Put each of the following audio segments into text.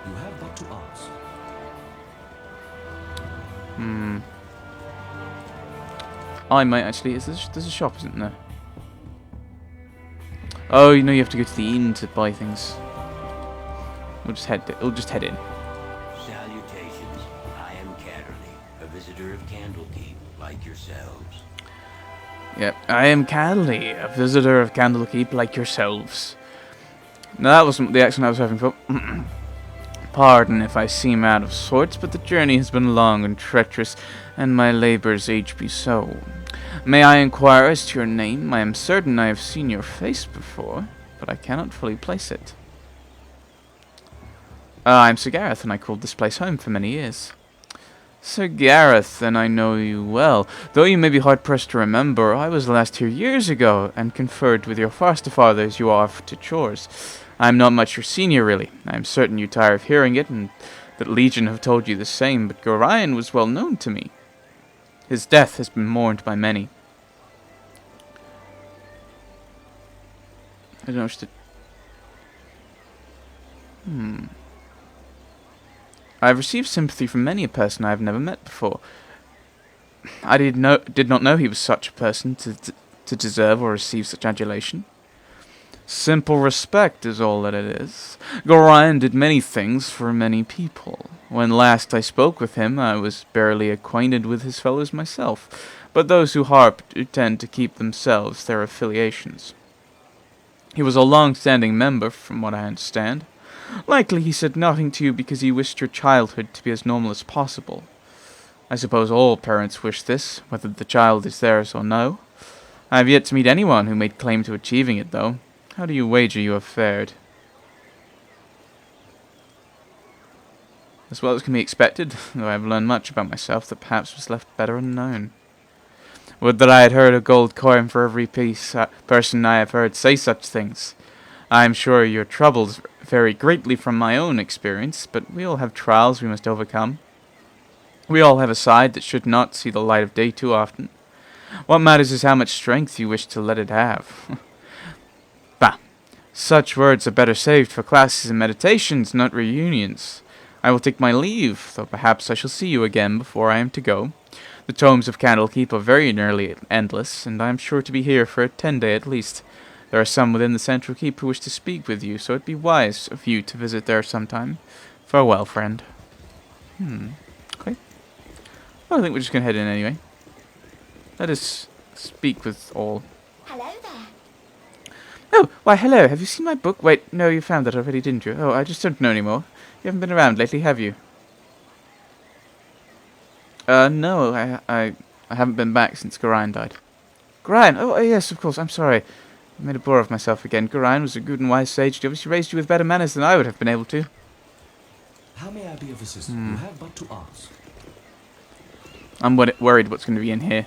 You have but to ask. I might actually. There's a shop, isn't there? Oh, you know you have to go to the inn to buy things. We'll just head in. Salutations. I am Catterley, a visitor of Candlekeep, like yourselves. Yep, I am Candlekeep, a visitor of Candlekeep like yourselves. No, that wasn't the accent I was hoping for. Pardon if I seem out of sorts, but the journey has been long and treacherous, and my labours age be so. May I inquire as to your name? I am certain I have seen your face before, but I cannot fully place it. I'm Sir Gareth, and I called this place home for many years. Sir Gareth, then I know you well. Though you may be hard-pressed to remember, I was last here years ago, and conferred with your foster father as you are off to chores. I am not much your senior, really. I am certain you tire of hearing it, and that Legion have told you the same, but Gorion was well known to me. His death has been mourned by many. I don't know what to... I have received sympathy from many a person I have never met before. I did not know he was such a person to deserve or receive such adulation. Simple respect is all that it is. Gorion did many things for many people. When last I spoke with him, I was barely acquainted with his fellows myself, but those who harp tend to keep themselves their affiliations. He was a long-standing member, from what I understand. Likely he said nothing to you because he wished your childhood to be as normal as possible. I suppose all parents wish this, whether the child is theirs or no. I have yet to meet anyone who made claim to achieving it, though. How do you wager you have fared? As well as can be expected, though I have learned much about myself that perhaps was left better unknown. Would that I had heard a gold coin for every person I have heard say such things. I am sure your troubles vary greatly from my own experience, but we all have trials we must overcome. We all have a side that should not see the light of day too often. What matters is how much strength you wish to let it have. Bah, such words are better saved for classes and meditations, not reunions. I will take my leave, though perhaps I shall see you again before I am to go. The tomes of Candlekeep are very nearly endless, and I am sure to be here for a 10-day at least. There are some within the central keep who wish to speak with you, so it'd be wise of you to visit there sometime. Farewell, friend. Okay. Well, I think we're just going to head in anyway. Let us speak with all. Hello there. Oh, why, hello. Have you seen my book? Wait, no, you found that already, didn't you? Oh, I just don't know anymore. You haven't been around lately, have you? No, I haven't been back since Gorion died. Gorion? Oh, yes, of course, I'm sorry. I made a bore of myself again. Gorion was a good and wise sage. He obviously raised you with better manners than I would have been able to. How may I be of assistance? You have but to ask. I'm worried what's going to be in here.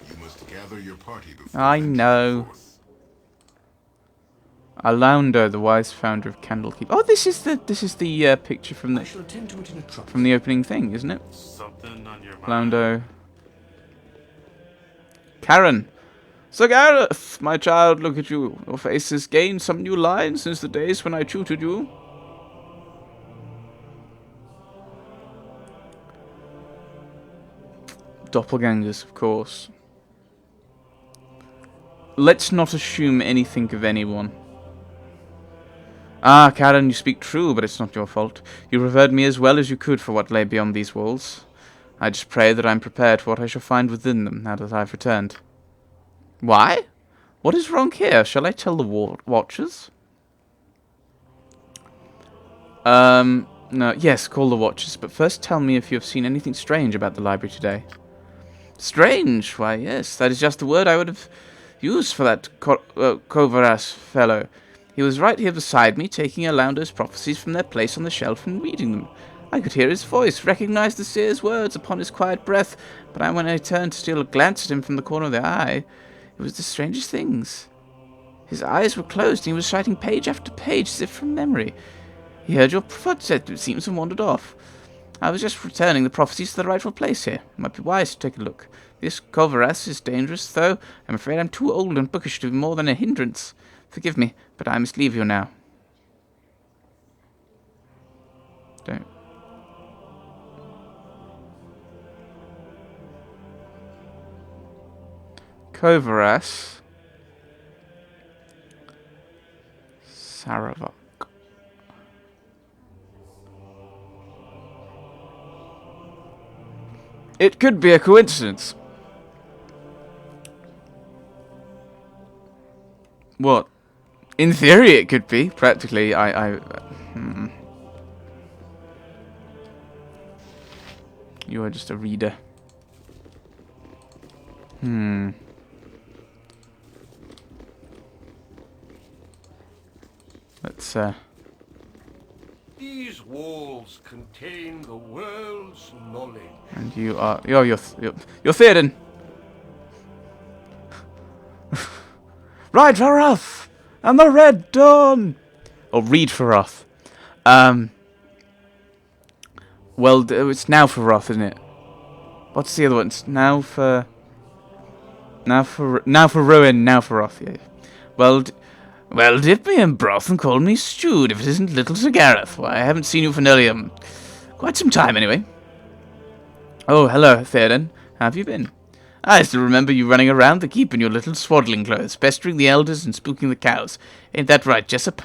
You must gather your party before I venturing know. forth. Alaunder, the wise founder of Candlekeep. Oh, this is the picture from I shall attend to it in a trice. the opening thing, isn't it? Something on your mind? Alaunder. Karen. Sir Gareth, my child, look at you. Your face has gained some new lines since the days when I tutored you. Doppelgangers, of course. Let's not assume anything of anyone. Ah, Karen, you speak true, but it's not your fault. You revered me as well as you could for what lay beyond these walls. I just pray that I'm prepared for what I shall find within them now that I've returned. Why? What is wrong here? Shall I tell the Watchers? No, yes, call the Watchers, but first tell me if you have seen anything strange about the library today. Strange? Why, yes, that is just the word I would have used for that Kovaras fellow. He was right here beside me, taking Alaunder's prophecies from their place on the shelf and reading them. I could hear his voice, recognize the seer's words upon his quiet breath, but when I turned to steal a glance at him from the corner of the eye, it was the strangest things. His eyes were closed, and he was reciting page after page, as if from memory. He heard your footsteps, it seems, and wandered off. I was just returning the prophecies to the rightful place here. It might be wise to take a look. This Kovaras is dangerous, though. I'm afraid I'm too old and bookish to be more than a hindrance. Forgive me, but I must leave you now. Don't. Kovaras. Saravok. It could be a coincidence. What? In theory, it could be. Practically, You are just a reader. Let's, These walls contain the world's knowledge. And you are... You're Theoden! Ride for Roth! And the Red Dawn! Or read for Roth. Well, it's now for Roth, isn't it? What's the other one? It's now for Ruin, now for Roth, yeah. Well, dip me in broth and call me stewed if it isn't little Sir Gareth. Why, I haven't seen you for nearly, quite some time, anyway. Oh, hello, Theoden. How have you been? I still remember you running around the keep in your little swaddling clothes, pestering the elders and spooking the cows. Ain't that right, Jessup?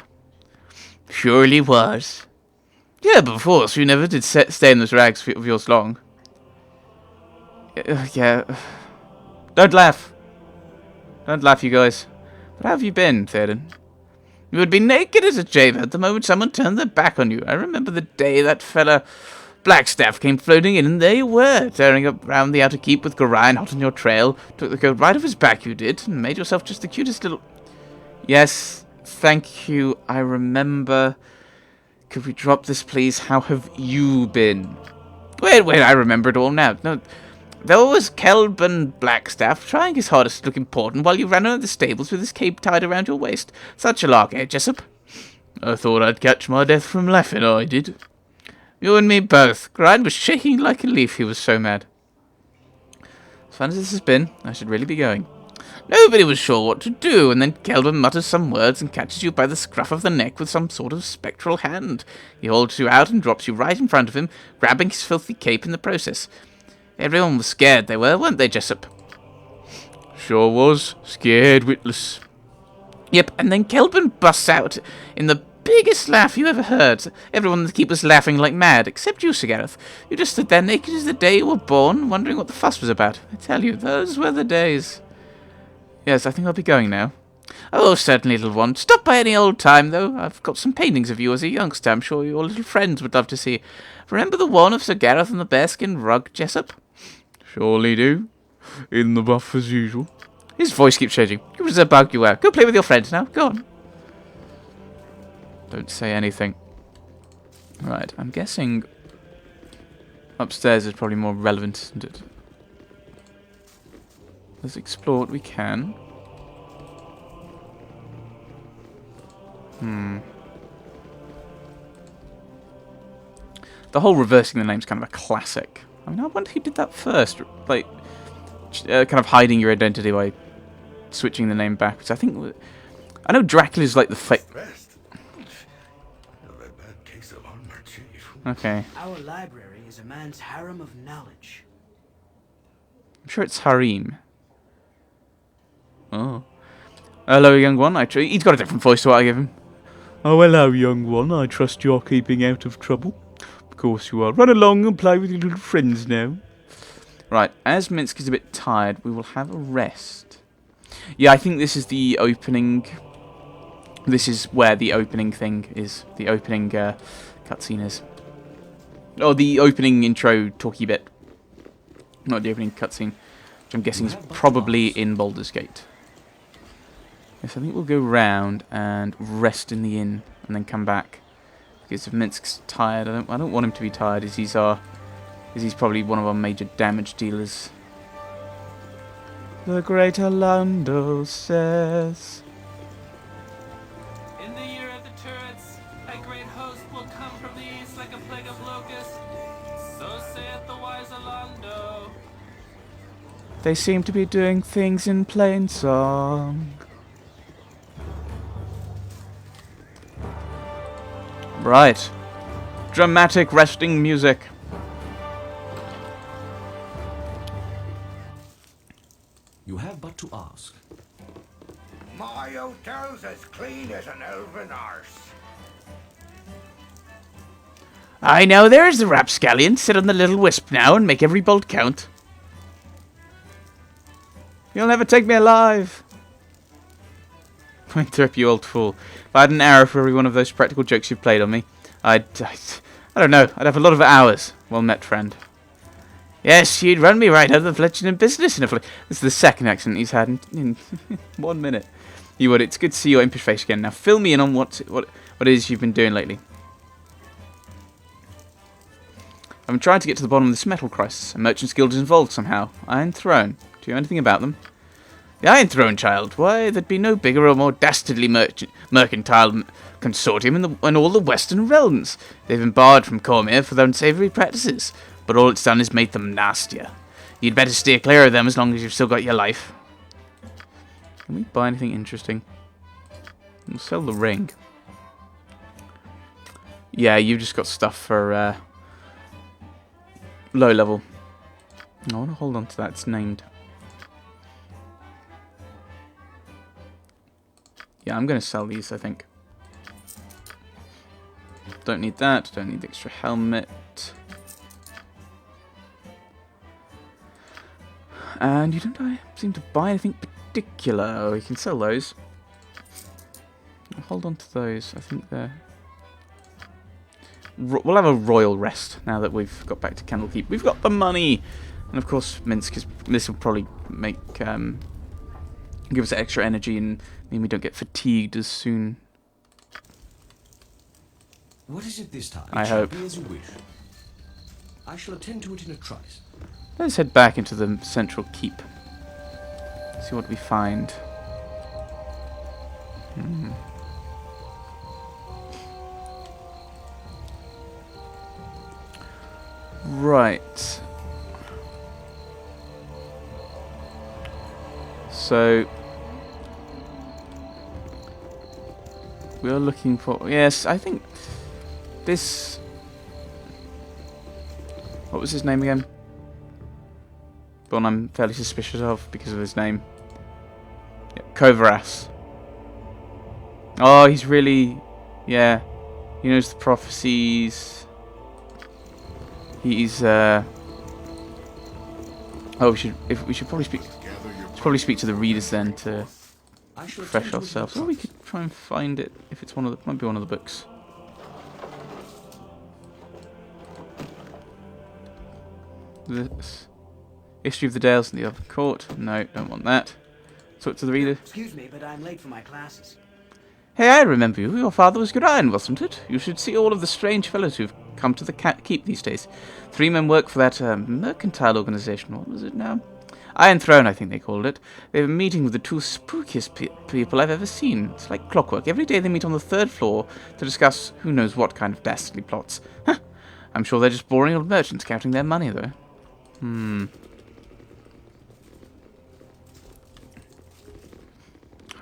Surely was. Yeah, but of course, you never did stay in those rags of yours long. Yeah. Don't laugh. Don't laugh, you guys. But how have you been, Theoden? You would be naked as a jaybird the moment someone turned their back on you. I remember the day that fella Blackstaff came floating in, and there you were, tearing up round the outer keep with Gorion hot on your trail. Took the coat right off his back, you did, and made yourself just the cutest little... Yes, thank you, I remember. Could we drop this, please? How have you been? Wait, I remember it all now. No, there was Kelban Blackstaff trying his hardest to look important while you ran around the stables with his cape tied around your waist. Such a lark, eh, Jessup? I thought I'd catch my death from laughing, I did. You and me both. Gorion was shaking like a leaf, he was so mad. As fun as this has been, I should really be going. Nobody was sure what to do, and then Kelban mutters some words and catches you by the scruff of the neck with some sort of spectral hand. He holds you out and drops you right in front of him, grabbing his filthy cape in the process. Everyone was scared, they were, weren't they, Jessup? Sure was. Scared witless. Yep, and then Kelban busts out in the biggest laugh you ever heard. Everyone in the keep was laughing like mad, except you, Sir Gareth. You just stood there naked as the day you were born, wondering what the fuss was about. I tell you, those were the days. Yes, I think I'll be going now. Oh, certainly, little one. Stop by any old time, though. I've got some paintings of you as a youngster I'm sure your little friends would love to see. Remember the one of Sir Gareth and the bearskin rug, Jessup? Surely do. In the buff as usual. His voice keeps changing. You was a bug you were. Go play with your friends now. Go on. Don't say anything. Right, I'm guessing upstairs is probably more relevant, isn't it? Let's explore what we can. The whole reversing the name's kind of a classic. I mean, I wonder who did that first. Like, kind of hiding your identity by switching the name backwards. I know Dracula's like the Best. That takes it on my chief. Okay. Our library is a man's harem of knowledge. I'm sure it's Harim. Oh. Hello, young one. He's got a different voice to what I give him. Oh, hello, young one. I trust you're keeping out of trouble. Of course you are. Run along and play with your little friends now. Right, as Minsk is a bit tired, we will have a rest. Yeah, I think this is the opening... This is where the opening thing is. The opening cutscene is. Oh, the opening intro talky bit. Not the opening cutscene. Which I'm guessing is probably in Baldur's Gate. Yes, I think we'll go round and rest in the inn and then come back. Because if Minsk's tired, I don't want him to be tired, as he's probably one of our major damage dealers. The great Orlando says. In the year of the turrets, a great host will come from the east like a plague of locusts. So saith the wise Orlando. They seem to be doing things in plain song. Right. dramatic resting music. You have but to ask. My hotel's as clean as an elven arse. I know there's the rapscallion. Sit on the little wisp now and make every bolt count. You'll never take me alive. Winthrop, you old fool. If I had an arrow for every one of those practical jokes you've played on me, I don't know, I'd have a lot of hours. Well met, friend. Yes, you'd run me right out of the fledgling business in a This is the second accent he's had in 1 minute. You would. It's good to see your impish face again. Now fill me in on what it is you've been doing lately. I'm trying to get to the bottom of this metal crisis. A merchant's guild is involved somehow. Iron Throne. Do you know anything about them? The Iron Throne, child. Why, there'd be no bigger or more dastardly mercantile consortium in all the Western realms. They've been barred from Cormier for their unsavoury practices, but all it's done is made them nastier. You'd better steer clear of them as long as you've still got your life. Can we buy anything interesting? We'll sell the ring. Yeah, you've just got stuff for low level. I want to hold on to that. It's named. Yeah, I'm going to sell these, I think. Don't need that. Don't need the extra helmet. And you don't seem to buy anything particular. We can sell those. I'll hold on to those. I think they're... We'll have a royal rest now that we've got back to Candlekeep. We've got the money! And of course, Minsk, this will probably make... give us extra energy and mean we don't get fatigued as soon. What is it this time? I It shall hope. be as you wish. I shall attend to it in a trice. Let's head back into the central keep. See what we find. Right. So we are looking for... Yes, I think this... What was his name again? The one I'm fairly suspicious of because of his name. Yeah, Kovaras. Oh, he's really... Yeah. He knows the prophecies. He's... Oh, we should probably speak to the readers then to I shall refresh attend to it in a ourselves. Or we could try and find it if it's might be one of the books. This History of the Dales and the Other Court. No, don't want that. Talk to the reader. Excuse me, but I'm late for my classes. Hey, I remember you. Your father was Gurion, wasn't it? You should see all of the strange fellows who've come to the keep these days. 3 men work for that mercantile organization. What was it now? Iron Throne, I think they called it. They have a meeting with the two spookiest people I've ever seen. It's like clockwork. Every day they meet on the 3rd floor to discuss who knows what kind of dastardly plots. Huh. I'm sure they're just boring old merchants counting their money, though.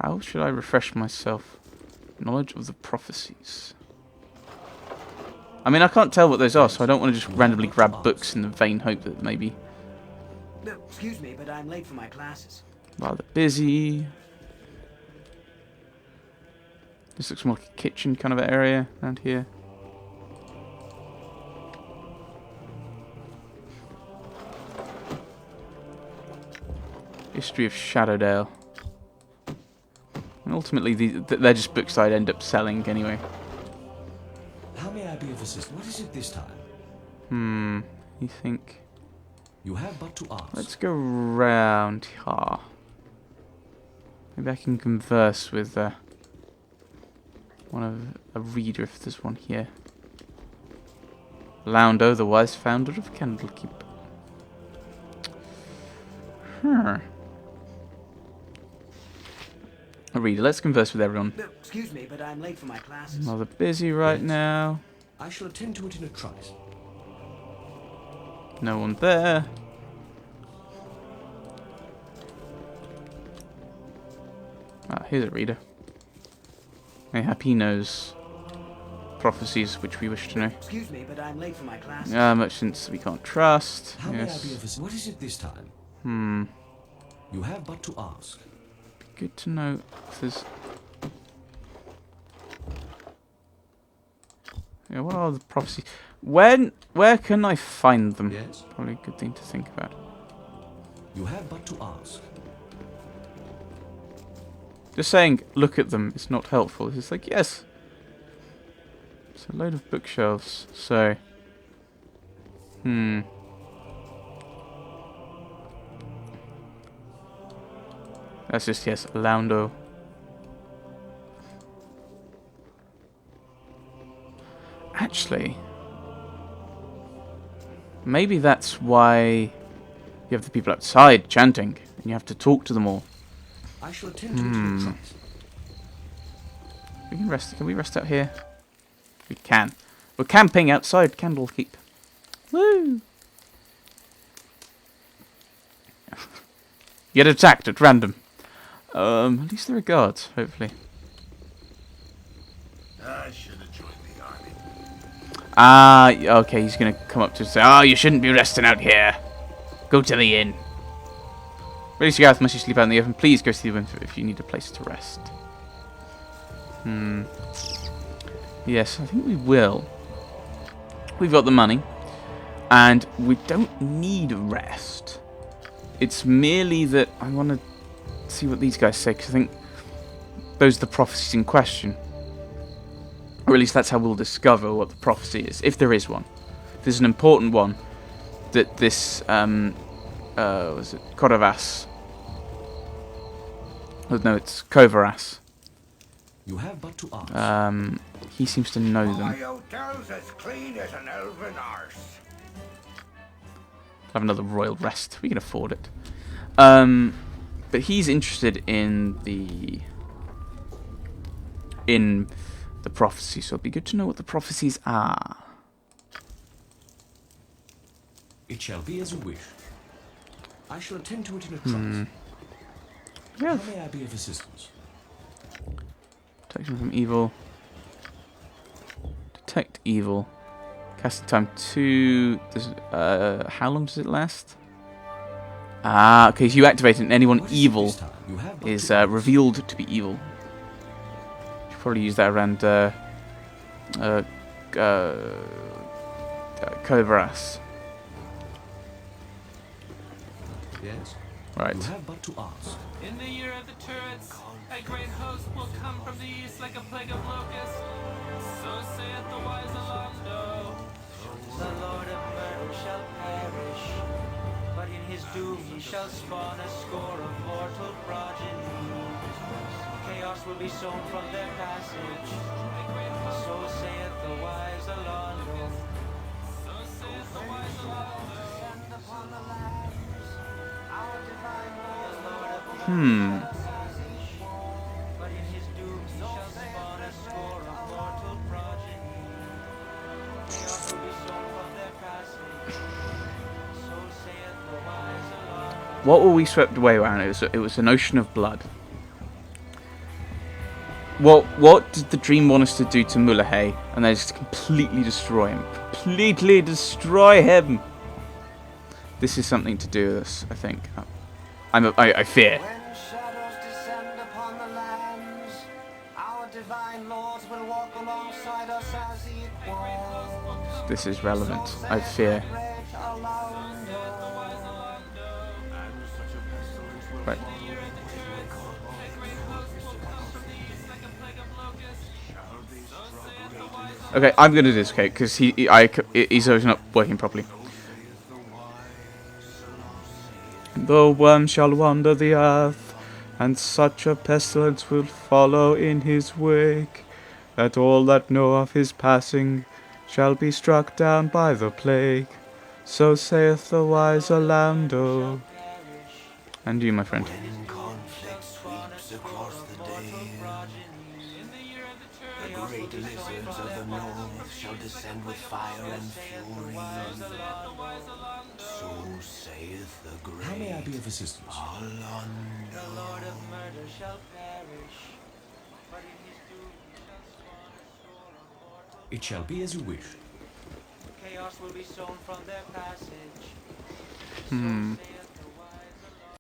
How should I refresh myself? Knowledge of the prophecies. I mean, I can't tell what those are, so I don't want to just randomly grab books in the vain hope that maybe... No, excuse me, but I'm late for my classes. Rather busy. This looks more like a kitchen kind of area around here. History of Shadowdale. And ultimately, they're just books I'd end up selling anyway. How may I be of assistance? What is it this time? You think? You have but to ask. Let's go round here. Maybe I can converse with a reader if there's one here. Laundo, the wise founder of Candlekeep. A reader. Let's converse with everyone. No, excuse me, but I'm late for my classes. Rather busy right now. I shall attend to it in a trice. No one there. Ah, here's a reader. Mayhap he knows prophecies which we wish to know. Excuse me, but I'm late for my classes. Merchants we can't trust. How may I be Yes. of assistance? What is it this time? Hmm. You have but to ask. Good to know if there's... Yeah, what are the prophecies? Where can I find them? Yes? Probably a good thing to think about. You have but to ask. Just saying, look at them, it's not helpful. It's like, yes. It's a load of bookshelves, so... That's just, yes, Laundo. Actually... Maybe that's why you have the people outside chanting, and you have to talk to them all. I shall attend to it in a trice. We can rest. Can we rest out here? We can. We're camping outside Candlekeep. Woo! Get attacked at random. At least there are guards, hopefully. I should have joined the army. Ah, okay, he's gonna come up to us and say, "Oh, you shouldn't be resting out here. Go to the inn. Release your Gareth, must you sleep out in the open? Please go to the inn if you need a place to rest." Yes, I think we will. We've got the money, and we don't need a rest. It's merely that I want to see what these guys say, because I think those are the prophecies in question. Or at least that's how we'll discover what the prophecy is, if there is one. If there's an important one that this, was it Kodavas? Oh, no, it's Kovaras. You have but to ask. He seems to know them. My hotel's as clean as an elven arse. Have another royal rest. We can afford it. But he's interested in the prophecy, so it'd be good to know what the prophecies are. It shall be as you wish. I shall attend to it in a trice. Yeah. How may I be of assistance? Protection from evil. Detect evil. Casting time 2. How long does it last? Ah, okay, so you activate it and anyone What is it evil this time? You have but is to ask. revealed to be evil. Should probably use that around Kovaras. Yes? Right. You have but to ask. In the year of the turrets, a great host will come from the east like a plague of locusts. So saith the wise Alando. The Lord of Murder shall perish, but in his doom he shall spawn a score of mortal progeny. Chaos will be sown from their passage, so saith the wise Alando. So saith the wise Alando. Descend upon the lands, our divine Lord, the Lord of Murder Hmm. but in his doom he shall spawn a score of mortal progeny. Chaos will be sown from their passage, so saith the wise Alando. What were we swept away around? It was an ocean of blood. What did the dream want us to do to Mullahay? And then just completely destroy him. Completely destroy him! This is something to do with us, I think. I fear. When shadows descend upon the lands, our divine lords will walk alongside us as equals. This is relevant. I fear. Right. Okay, I'm gonna do this, okay? Because he's always not working properly. The worm shall wander the earth, and such a pestilence will follow in his wake, that all that know of his passing shall be struck down by the plague. So saith the wise Orlando. And you, my friend. When conflict sweeps across the day, the great lizards of the north shall descend with fire and fury. So saith the great How may I be of assistance? Orlando. The Lord of Murder shall perish, but in his doom he shall spawn a score of mortal It shall be as you wish. Chaos will be sown from their passage. Hmm. So saith